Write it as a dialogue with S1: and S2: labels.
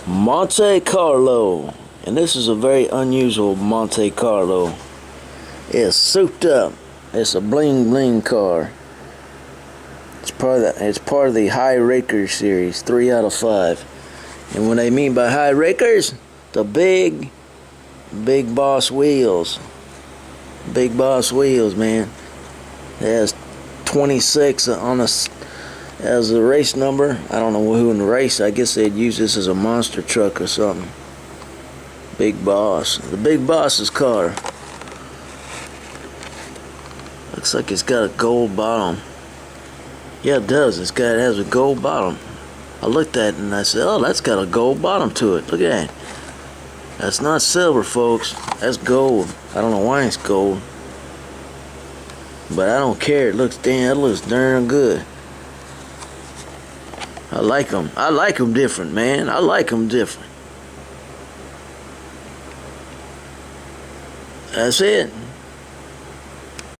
S1: Monte Carlo, and this is a very unusual Monte Carlo. It's souped up. It's a bling bling car. It's part of the High Rakers series, 3 out of 5. And what I mean by High Rakers, the big boss wheels. Big boss wheels, man. It has 26 on a as a race number. I don't know who in the race. I guess they'd use this as a monster truck or something. Big Boss. The Big Boss's car. Looks like it's got a gold bottom. Yeah, it does. It has a gold bottom. I looked at it and I said, oh, that's got a gold bottom to it. Look at that. That's not silver, folks. That's gold. I don't know why it's gold, but I don't care. It looks darn good. I like them. I like them different, man. I like them different. That's it.